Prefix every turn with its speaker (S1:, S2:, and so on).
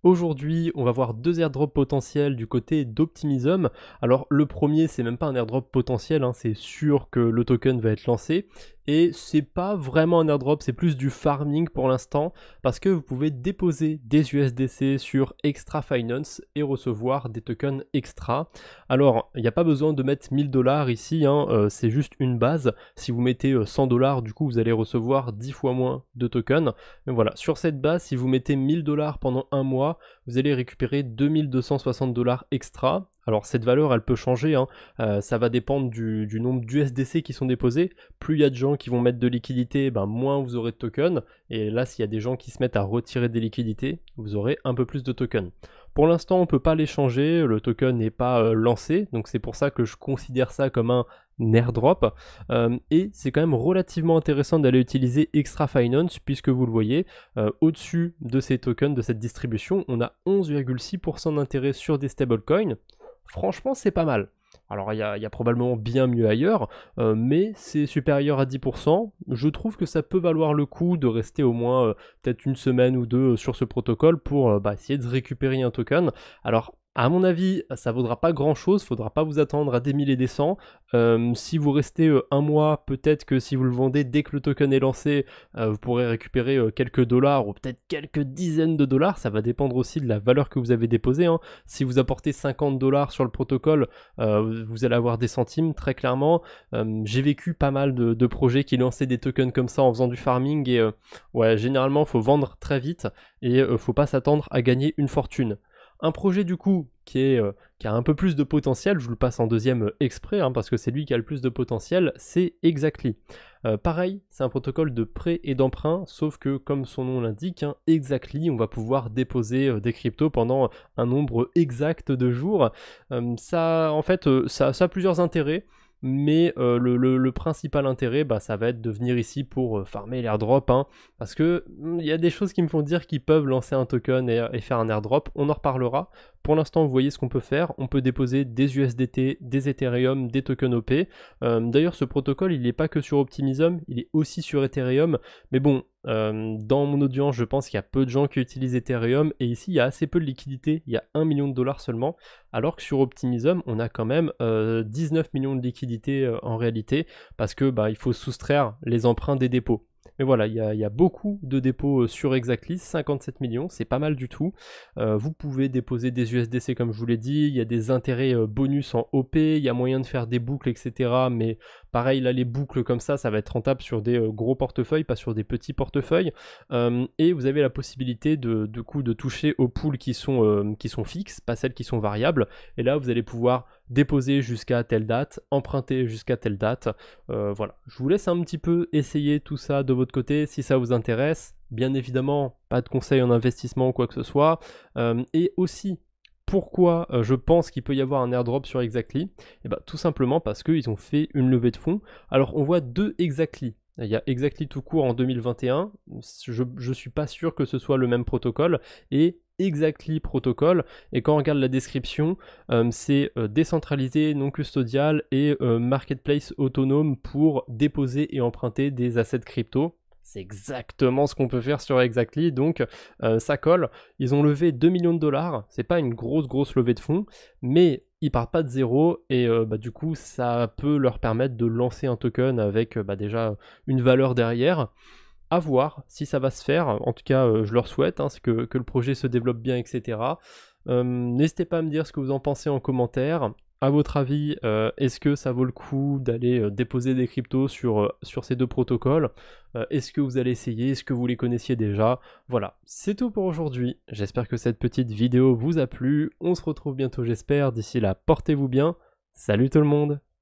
S1: Aujourd'hui, on va voir deux airdrops potentiels du côté d'Optimism. Alors le premier, c'est même pas un airdrop potentiel, hein, c'est sûr que le token va être lancé. Et c'est pas vraiment un airdrop, c'est plus du farming pour l'instant, parce que vous pouvez déposer des USDC sur Extra Finance et recevoir des tokens extra. Alors, il n'y a pas besoin de mettre 1000 dollars ici, hein, c'est juste une base. Si vous mettez 100 dollars, du coup, vous allez recevoir 10 fois moins de tokens. Mais voilà, sur cette base, si vous mettez 1000 dollars pendant un mois, vous allez récupérer 2260 dollars extra. Alors cette valeur elle peut changer, hein. Ça va dépendre du nombre d'USDC qui sont déposés. Plus il y a de gens qui vont mettre de liquidités, ben, moins vous aurez de tokens. Et là s'il y a des gens qui se mettent à retirer des liquidités, vous aurez un peu plus de tokens. Pour l'instant on ne peut pas les changer, le token n'est pas lancé, donc c'est pour ça que je considère ça comme un airdrop. Et c'est quand même relativement intéressant d'aller utiliser Extra Finance puisque vous le voyez, au-dessus de ces tokens, de cette distribution, on a 11,6% d'intérêt sur des stablecoins. Franchement, c'est pas mal. Alors, il y a probablement bien mieux ailleurs, mais c'est supérieur à 10%. Je trouve que ça peut valoir le coup de rester au moins peut-être une semaine ou deux sur ce protocole pour essayer de récupérer un token. Alors, à mon avis, ça vaudra pas grand chose, faudra pas vous attendre à des 1000 et des 100. Si vous restez un mois, peut-être que si vous le vendez dès que le token est lancé, vous pourrez récupérer quelques dollars ou peut-être quelques dizaines de dollars. Ça va dépendre aussi de la valeur que vous avez déposée, hein. Si vous apportez 50 dollars sur le protocole, vous allez avoir des centimes, très clairement. J'ai vécu pas mal de projets qui lançaient des tokens comme ça en faisant du farming et ouais, généralement, faut vendre très vite et faut pas s'attendre à gagner une fortune. Un projet du coup qui a un peu plus de potentiel, je vous le passe en deuxième exprès, hein, parce que c'est lui qui a le plus de potentiel, c'est Exactly. Pareil, c'est un protocole de prêt et d'emprunt, sauf que comme son nom l'indique, hein, Exactly, on va pouvoir déposer des cryptos pendant un nombre exact de jours. Ça, en fait, ça a plusieurs intérêts. Mais le principal intérêt, ça va être de venir ici pour farmer l'airdrop, hein, parce que il y a des choses qui me font dire qu'ils peuvent lancer un token et faire un airdrop, on en reparlera. Pour l'instant, vous voyez ce qu'on peut faire, on peut déposer des USDT, des Ethereum, des tokens OP. D'ailleurs, ce protocole, il n'est pas que sur Optimism, il est aussi sur Ethereum, mais bon, dans mon audience, je pense qu'il y a peu de gens qui utilisent Ethereum, et ici, il y a assez peu de liquidités, il y a 1 million de dollars seulement, alors que sur Optimism, on a quand même 19 millions de liquidités en réalité, parce que il faut soustraire les emprunts des dépôts. Mais voilà, il y a beaucoup de dépôts sur Exactly, 57 millions, c'est pas mal du tout. Vous pouvez déposer des USDC comme je vous l'ai dit, il y a des intérêts bonus en OP, il y a moyen de faire des boucles, etc. Mais pareil, là, les boucles comme ça va être rentable sur des gros portefeuilles, pas sur des petits portefeuilles. Et vous avez la possibilité de toucher aux pools qui sont fixes, pas celles qui sont variables. Et là, vous allez pouvoir déposer jusqu'à telle date, emprunter jusqu'à telle date. Voilà, je vous laisse un petit peu essayer tout ça de votre côté si ça vous intéresse. Bien évidemment, pas de conseils en investissement ou quoi que ce soit. Et aussi, pourquoi je pense qu'il peut y avoir un airdrop sur Exactly? Tout simplement parce qu'ils ont fait une levée de fonds. Alors on voit deux Exactly. Il y a Exactly tout court en 2021, je suis pas sûr que ce soit le même protocole, et Exactly protocole, et quand on regarde la description, c'est décentralisé, non custodial et marketplace autonome pour déposer et emprunter des assets crypto. C'est exactement ce qu'on peut faire sur Exactly, donc ça colle. Ils ont levé 2 millions de dollars, c'est pas une grosse levée de fonds, mais ils partent pas de zéro et du coup ça peut leur permettre de lancer un token avec déjà une valeur derrière. À voir si ça va se faire, en tout cas je leur souhaite, hein, que le projet se développe bien, etc. N'hésitez pas à me dire ce que vous en pensez en commentaire. À votre avis, est-ce que ça vaut le coup d'aller déposer des cryptos sur ces deux protocoles? Est-ce que vous allez essayer? Est-ce que vous les connaissiez déjà? Voilà, c'est tout pour aujourd'hui. J'espère que cette petite vidéo vous a plu. On se retrouve bientôt, j'espère. D'ici là, portez-vous bien. Salut tout le monde!